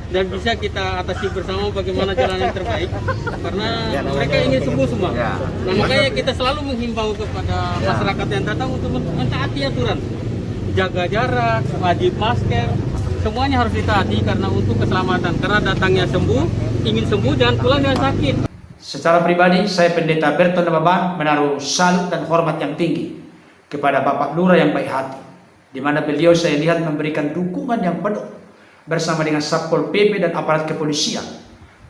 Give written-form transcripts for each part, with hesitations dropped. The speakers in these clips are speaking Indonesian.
dan bisa kita atasi bersama bagaimana jalan yang terbaik, karena mereka ingin sembuh semua. Nah, makanya kita selalu menghimbau kepada masyarakat yang datang untuk mentaati aturan, jaga jarak, wajib masker, semuanya harus ditaati karena untuk keselamatan. Karena datangnya sembuh, ingin sembuh, jangan pulang dengan sakit. Secara pribadi, saya Pendeta Berton Nababan menaruh salut dan hormat yang tinggi kepada Bapak Lurah yang baik hati, di mana beliau saya lihat memberikan dukungan yang penuh bersama dengan Satpol PP dan aparat kepolisian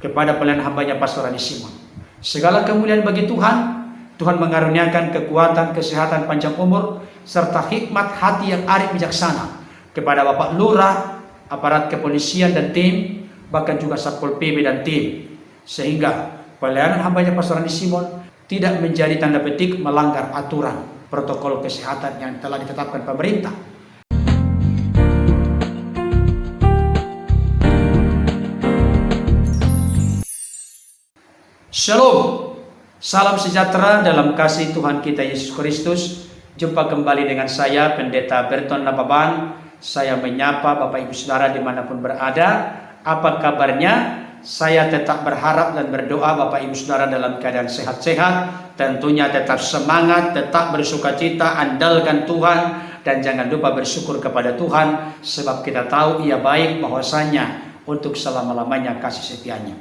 kepada pelayanan hambanya Pastor Adi Simon. Segala kemuliaan bagi Tuhan. Tuhan mengaruniakan kekuatan, kesehatan, panjang umur, serta hikmat hati yang arif bijaksana kepada Bapak Lurah, aparat kepolisian dan tim, bahkan juga Satpol PP dan tim, sehingga pelayanan hambanya Pastor Adi Simon tidak menjadi tanda petik melanggar aturan protokol kesehatan yang telah ditetapkan pemerintah. Shalom, salam sejahtera dalam kasih Tuhan kita Yesus Kristus. Jumpa kembali dengan saya Pendeta Berton Nababan. Saya menyapa Bapak Ibu Saudara dimanapun berada. Apa kabarnya? Saya tetap berharap dan berdoa Bapak Ibu Saudara dalam keadaan sehat-sehat. Tentunya tetap semangat, tetap bersukacita, andalkan Tuhan, dan jangan lupa bersyukur kepada Tuhan, sebab kita tahu Ia baik, bahwasanya untuk selama-lamanya kasih setianya.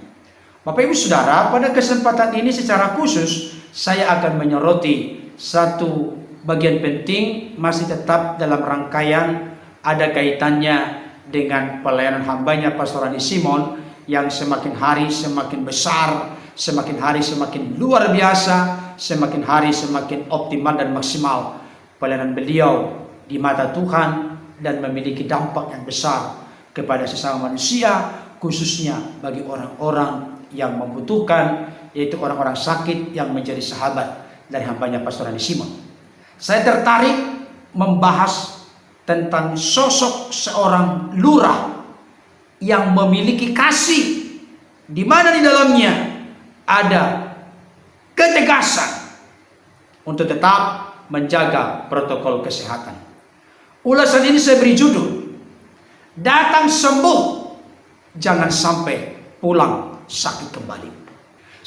Bapak Ibu Saudara, pada kesempatan ini secara khusus saya akan menyoroti satu bagian penting, masih tetap dalam rangkaian, ada kaitannya dengan pelayanan hambanya Pastor Adi Simon yang semakin hari semakin besar, semakin hari semakin luar biasa, semakin hari semakin optimal dan maksimal pelayanan beliau di mata Tuhan, dan memiliki dampak yang besar kepada sesama manusia, khususnya bagi orang-orang yang membutuhkan, yaitu orang-orang sakit yang menjadi sahabat dari hambanya Pastor Adi Simon. Saya tertarik membahas tentang sosok seorang lurah yang memiliki kasih, di mana di dalamnya ada ketegasan untuk tetap menjaga protokol kesehatan. Ulasan ini saya beri judul, datang sembuh, jangan sampai pulang sakit kembali.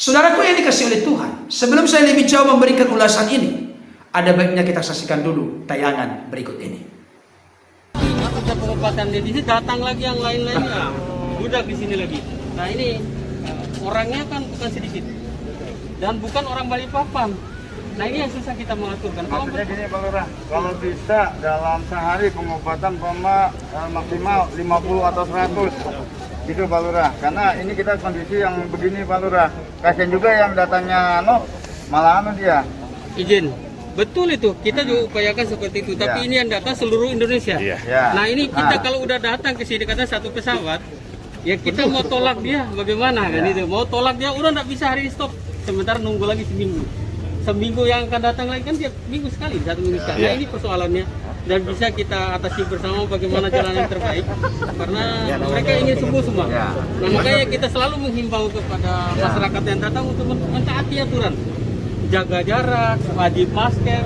Saudaraku yang dikasihi oleh Tuhan, sebelum saya lebih jauh memberikan ulasan ini, ada baiknya kita saksikan dulu tayangan berikut ini. Ada pengobatan di sini, datang lagi yang lain-lainnya, budak di sini lagi. Nah ini orangnya kan bukan sedikit dan bukan orang Balikpapan. Nah ini yang susah kita mengaturkan. Maksudnya gini Pak Lurah, kalau bisa dalam sehari pengobatan maksimal 50 atau 100 gitu Pak Lurah, karena ini kita kondisi yang begini Pak Lurah, kasian juga yang datanya malah dia izin. Betul itu, kita juga upayakan seperti itu, tapi ini yang datang seluruh Indonesia. Nah ini kita kalau udah datang ke sini karena satu pesawat, ya kita mau tolak dia bagaimana kan itu, mau tolak dia udah nggak bisa hari stop, sementara nunggu lagi seminggu yang akan datang lagi kan tiap minggu sekali, satu minggu sekali. Nah ini persoalannya, dan bisa kita atasi bersama bagaimana jalan yang terbaik, karena mereka ingin sembuh semua. Nah makanya kita selalu menghimbau kepada masyarakat yang datang untuk mentaati aturan, jaga jarak, wajib masker,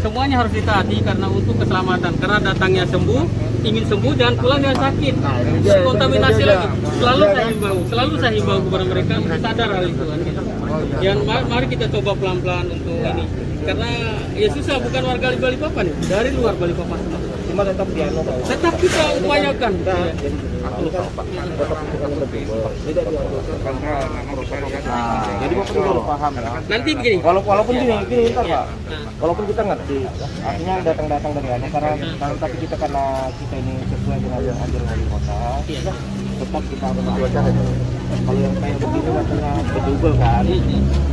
semuanya harus ditaati karena untuk keselamatan. Karena datangnya sembuh, ingin sembuh, jangan pulang dengan sakit, kontaminasi lagi. Selalu saya himbau kepada mereka untuk sadar hal itu kan. Dan mari kita coba pelan-pelan untuk ini. Karena ya susah, bukan warga Balikpapan, dari luar Balikpapan. cuma tetap Tetap kita upayakan. Jadi Bapak juga paham ya. Nanti begini. Walaupun gini ntar Pak. Walaupun kita ngerti, artinya datang dari mana, tapi kita karena kita ini sesuai dengan anjuran wali kota, tetap kita harus belajar. Kalau yang kayak begini katanya bedubel kan,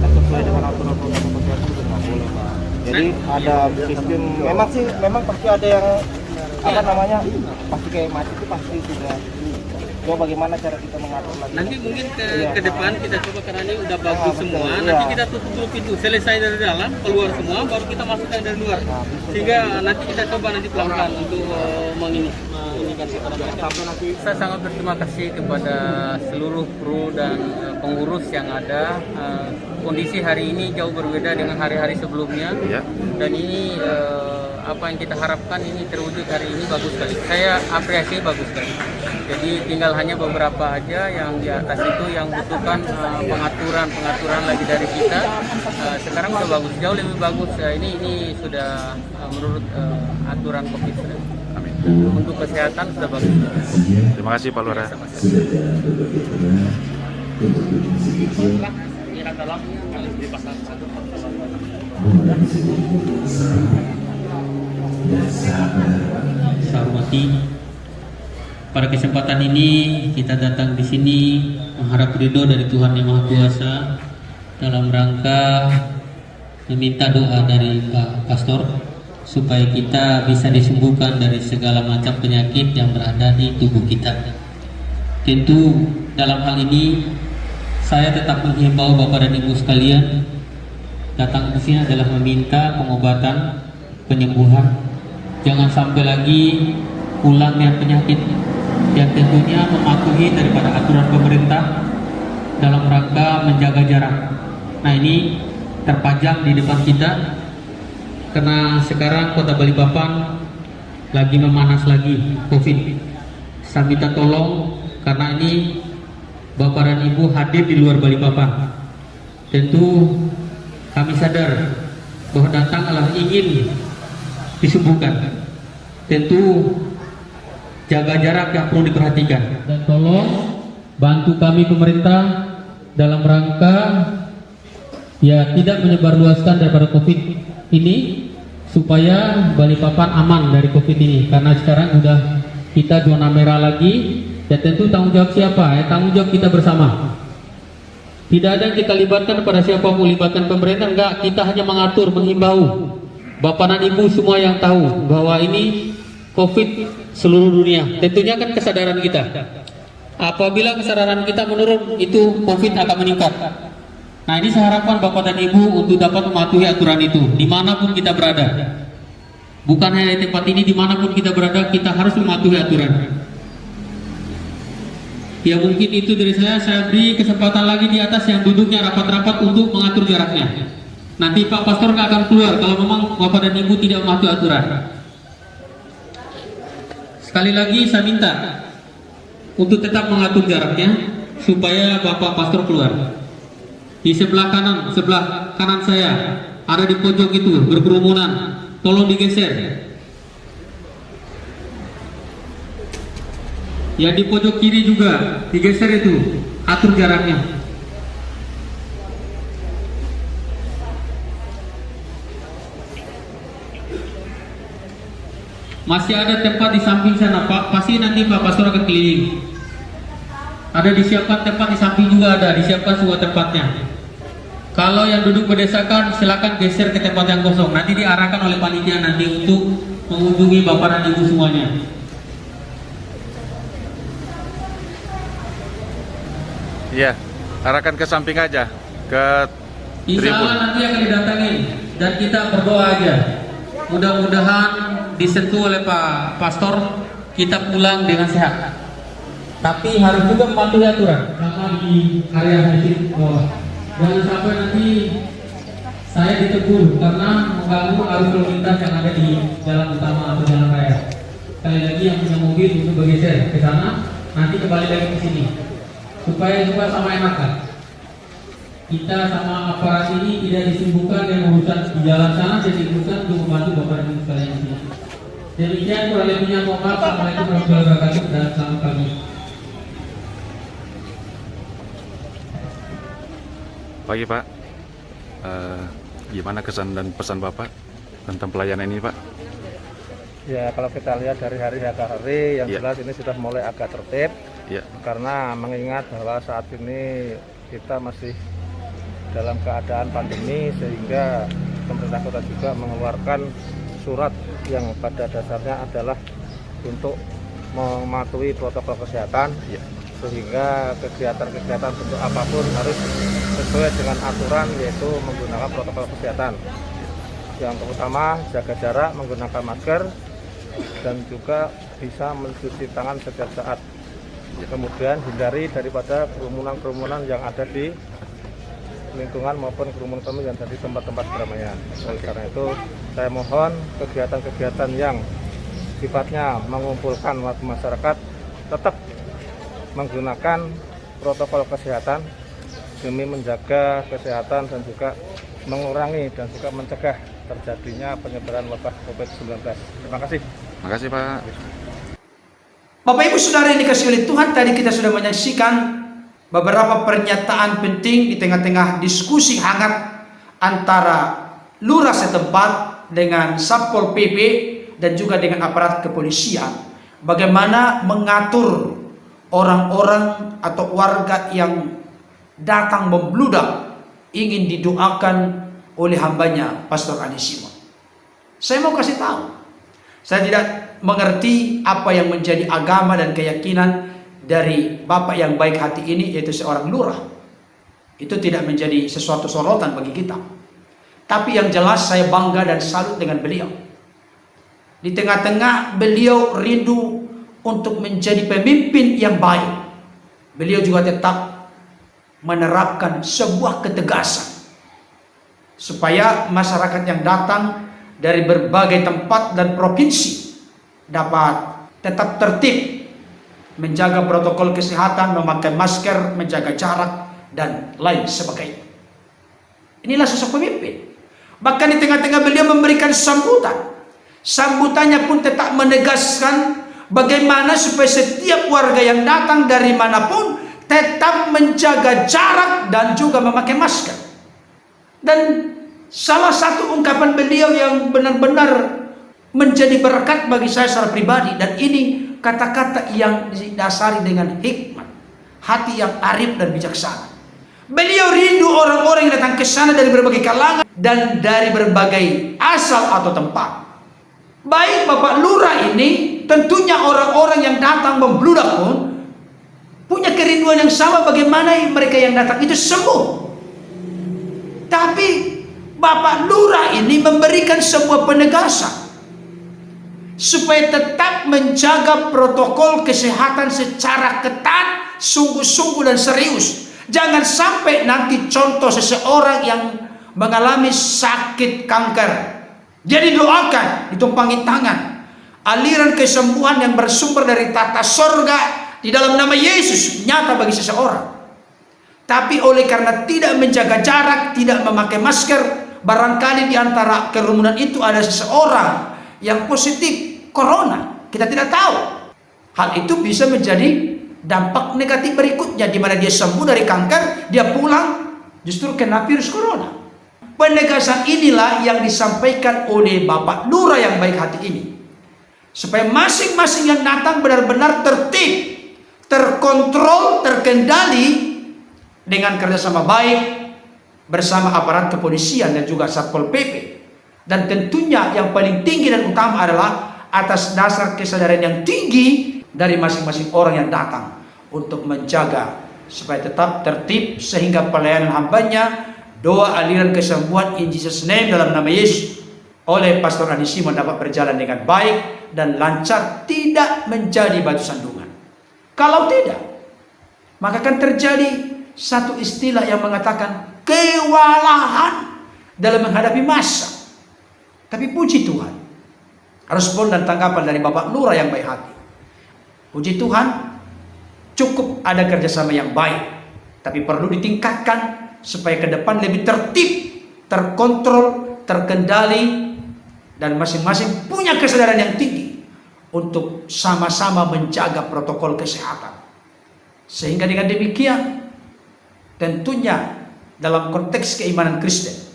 sesuai dengan aturan protokol kesehatan itu nggak boleh Pak. Jadi ada sistem, memang pasti ada yang pasti kayak mati itu pasti sudah. Coba bagaimana cara kita mengatur lagi? Nanti mungkin ke depan kita coba, karena ini udah bagus semua. Nanti kita tutup dulu pintu, selesai dari dalam, keluar semua, baru kita masukkan dari luar. Sehingga nanti kita coba nanti pelan-pelan untuk menginikan kepada mereka. Saya sangat berterima kasih kepada seluruh kru dan pengurus yang ada. Kondisi hari ini jauh berbeda dengan hari-hari sebelumnya. Dan ini apa yang kita harapkan ini terwujud hari ini bagus sekali. Saya apresiasi bagus sekali. Jadi tinggal hanya beberapa aja yang di atas itu yang butuhkan pengaturan lagi dari kita. Sekarang sudah bagus, jauh lebih bagus. Ini sudah menurut aturan COVID sudah. Amin. Untuk kesehatan sudah bagus. Terima kasih Pak Lurah. Saya hormati, pada kesempatan ini kita datang di sini mengharap ridho dari Tuhan Yang Maha Kuasa dalam rangka meminta doa dari Pak Pastor supaya kita bisa disembuhkan dari segala macam penyakit yang berada di tubuh kita. Tentu dalam hal ini saya tetap menghimbau Bapak dan Ibu sekalian, datang ke sini adalah meminta pengobatan, penyembuhan. Jangan sampai lagi pulangnya penyakit yang tentunya mematuhi daripada aturan pemerintah dalam rangka menjaga jarak. Nah, ini terpajang di depan kita karena sekarang Kota Balikpapan lagi memanas lagi COVID. Saya minta tolong karena ini Bapak dan Ibu hadir di luar Balikpapan. Tentu kami sadar bahwa datang adalah ingin disembuhkan. Tentu jaga jarak yang perlu diperhatikan. Dan tolong bantu kami pemerintah dalam rangka ya tidak menyebarluaskan daripada COVID ini supaya Balikpapan aman dari COVID ini. Karena sekarang sudah kita zona merah lagi. Ya tentu tanggung jawab siapa? Tanggung jawab kita bersama. Tidak ada yang kita libatkan pada siapa mau libatkan pemerintah, enggak. Kita hanya mengatur, menghimbau. Bapak dan Ibu semua yang tahu bahwa ini COVID seluruh dunia. Tentunya kan kesadaran kita. Apabila kesadaran kita menurun, itu COVID akan meningkat. Nah, ini saya harapkan Bapak dan Ibu untuk dapat mematuhi aturan itu dimanapun kita berada. Bukan hanya di tempat ini, dimanapun kita berada, kita harus mematuhi aturan. Ya mungkin itu dari saya beri kesempatan lagi di atas yang duduknya rapat-rapat untuk mengatur jaraknya. Nanti Pak Pastor nggak akan keluar kalau memang Bapak dan Ibu tidak mematuhi aturan. Sekali lagi saya minta untuk tetap mengatur jaraknya supaya Bapak Pastor keluar. Di sebelah kanan saya ada di pojok itu berkerumunan, tolong digeser. Ya di pojok kiri juga digeser itu, atur jaraknya. Masih ada tempat di samping sana Pak, pasti nanti Pak Pastor akan keliling. Ada disiapkan tempat di samping juga ada, disiapkan semua tempatnya. Kalau yang duduk berdesakan silakan geser ke tempat yang kosong. Nanti diarahkan oleh panitia nanti untuk mengunjungi Bapak dan Ibu semuanya. Iya, arahkan ke samping aja, ke Insya tribun. Allah nanti akan didatangin dan kita berdoa aja. Mudah-mudahan disentuh oleh Pak Pastor, kita pulang dengan sehat. Tapi harus juga mematuhi aturan, sama di area masjid bawah. Jangan sampai nanti saya ditegur karena mengganggu arus lalu lintas yang ada di jalan utama atau jalan raya. Sekali lagi yang punya mobil untuk bergeser ke sana, nanti kembali lagi ke sini. Supaya juga sama enak kan. Kita sama aparat ini tidak disibukkan dengan urusan di jalan sana, jadi urusan untuk membantu Bapak dan Ibu sekalian di sini. Demikian kurang lebihnya, mohon maaf. Assalamualaikum warahmatullahi wabarakatuh dan selamat pagi. Pagi Pak, gimana kesan dan pesan Bapak tentang pelayanan ini Pak? Ya kalau kita lihat dari hari ke hari yang jelas ini sudah mulai agak tertib. Ya. Karena mengingat bahwa saat ini kita masih dalam keadaan pandemi sehingga pemerintah kota juga mengeluarkan surat yang pada dasarnya adalah untuk mematuhi protokol kesehatan, sehingga kegiatan-kegiatan bentuk apapun harus sesuai dengan aturan, yaitu menggunakan protokol kesehatan. Yang terutama jaga jarak, menggunakan masker, dan juga bisa mencuci tangan setiap saat. Kemudian hindari daripada kerumunan-kerumunan yang ada di lingkungan maupun kerumunan yang ada di tempat-tempat keramaian. Oleh karena itu saya mohon kegiatan-kegiatan yang sifatnya mengumpulkan masyarakat tetap menggunakan protokol kesehatan demi menjaga kesehatan dan juga mengurangi dan juga mencegah terjadinya penyebaran wabah COVID-19. Terima kasih. Terima kasih Pak. Bapak Ibu Saudara yang dikasihi oleh Tuhan, tadi kita sudah menyaksikan beberapa pernyataan penting di tengah-tengah diskusi hangat antara lurah setempat dengan Satpol PP dan juga dengan aparat kepolisian. Bagaimana mengatur orang-orang atau warga yang datang membludak ingin didoakan oleh hambanya Pastor Adi Simon. Saya mau kasih tahu, saya tidak mengerti apa yang menjadi agama dan keyakinan dari Bapak yang baik hati ini, yaitu seorang lurah. Itu tidak menjadi sesuatu sorotan bagi kita. Tapi yang jelas saya bangga dan salut dengan beliau. Di tengah-tengah beliau rindu untuk menjadi pemimpin yang baik, beliau juga tetap menerapkan sebuah ketegasan supaya masyarakat yang datang dari berbagai tempat dan provinsi dapat tetap tertib, menjaga protokol kesehatan, memakai masker, menjaga jarak, dan lain sebagainya. Inilah sosok pemimpin. Bahkan di tengah-tengah beliau memberikan sambutan. Sambutannya pun tetap menegaskan bagaimana supaya setiap warga yang datang dari manapun tetap menjaga jarak dan juga memakai masker. Dan salah satu ungkapan beliau yang benar-benar menjadi berkat bagi saya secara pribadi, dan ini kata-kata yang didasari dengan hikmat, hati yang arif dan bijaksana. Beliau rindu orang-orang yang datang ke sana dari berbagai kalangan dan dari berbagai asal atau tempat. Baik Bapak Lurah ini, tentunya orang-orang yang datang membludak pun punya kerinduan yang sama bagaimana mereka yang datang itu sembuh. Tapi Bapak Lurah ini memberikan sebuah penegasan supaya tetap menjaga protokol kesehatan secara ketat, sungguh-sungguh dan serius. Jangan sampai nanti contoh seseorang yang mengalami sakit kanker, dia didoakan, ditumpangi tangan, aliran kesembuhan yang bersumber dari tata sorga di dalam nama Yesus nyata bagi seseorang. Tapi oleh karena tidak menjaga jarak, tidak memakai masker, barangkali di antara kerumunan itu ada seseorang yang positif corona, kita tidak tahu. Hal itu bisa menjadi dampak negatif berikutnya, di mana dia sembuh dari kanker, dia pulang justru kena virus corona. Penegasan inilah yang disampaikan oleh Bapak Lurah yang baik hati ini, supaya masing-masing yang datang benar-benar tertib, terkontrol, terkendali dengan kerjasama baik bersama aparat kepolisian dan juga Satpol PP. Dan tentunya yang paling tinggi dan utama adalah atas dasar kesadaran yang tinggi dari masing-masing orang yang datang untuk menjaga supaya tetap tertib, sehingga pelayanan hambanya, doa aliran kesembuhan in Jesus name dalam nama Yesus oleh Pastor Adi Simon dapat berjalan dengan baik dan lancar, tidak menjadi batu sandungan. Kalau tidak, maka akan terjadi satu istilah yang mengatakan kewalahan dalam menghadapi masa. Tapi puji Tuhan, respon dan tanggapan dari Bapak Lurah yang baik hati, puji Tuhan, cukup ada kerjasama yang baik, tapi perlu ditingkatkan supaya ke depan lebih tertib, terkontrol, terkendali, dan masing-masing punya kesadaran yang tinggi untuk sama-sama menjaga protokol kesehatan. Sehingga dengan demikian, tentunya dalam konteks keimanan Kristen,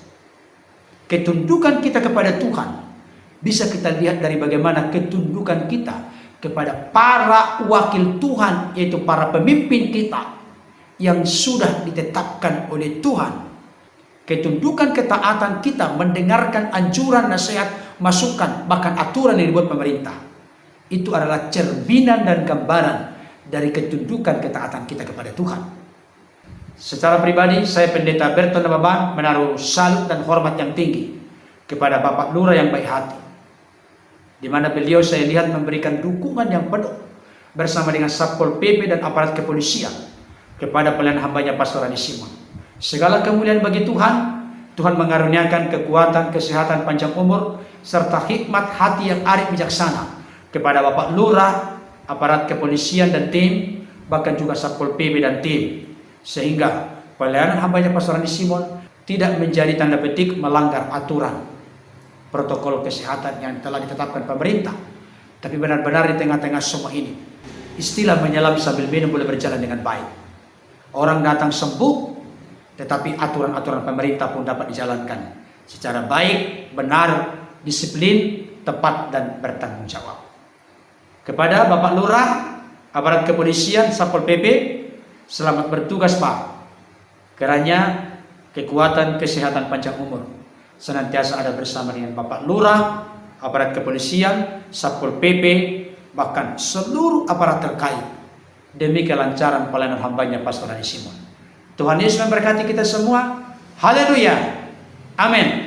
ketundukan kita kepada Tuhan bisa kita lihat dari bagaimana ketundukan kita kepada para wakil Tuhan, yaitu para pemimpin kita yang sudah ditetapkan oleh Tuhan. Ketundukan ketaatan kita mendengarkan anjuran, nasihat, masukan, bahkan aturan yang dibuat pemerintah, itu adalah cerminan dan gambaran dari ketundukan ketaatan kita kepada Tuhan. Secara pribadi, saya Pendeta Berton Nababan menaruh salut dan hormat yang tinggi kepada Bapak Lurah yang baik hati, di mana beliau saya lihat memberikan dukungan yang penuh bersama dengan Satpol PP dan aparat kepolisian kepada pelayanan hambanya Pastor Adi Simon. Segala kemuliaan bagi Tuhan, Tuhan mengaruniakan kekuatan, kesehatan, panjang umur, serta hikmat hati yang arif bijaksana kepada Bapak Lurah, aparat kepolisian dan tim, bahkan juga Satpol PP dan tim, sehingga pelayanan hambanya Pastor Randi Simon tidak menjadi tanda petik melanggar aturan protokol kesehatan yang telah ditetapkan pemerintah, tapi benar-benar di tengah-tengah semua ini, istilah menyelam sambil minum boleh berjalan dengan baik. Orang datang sembuh, tetapi aturan-aturan pemerintah pun dapat dijalankan secara baik, benar, disiplin, tepat, dan bertanggung jawab. Kepada Bapak Lurah, aparat kepolisian, Satpol PP, selamat bertugas Pak. Kiranya kekuatan kesehatan panjang umur senantiasa ada bersama dengan Bapak Lurah, aparat kepolisian, Satpol PP, bahkan seluruh aparat terkait, demi kelancaran pelayanan hambanya Pastor Randi Simon. Tuhan Yesus memberkati kita semua. Haleluya. Amin.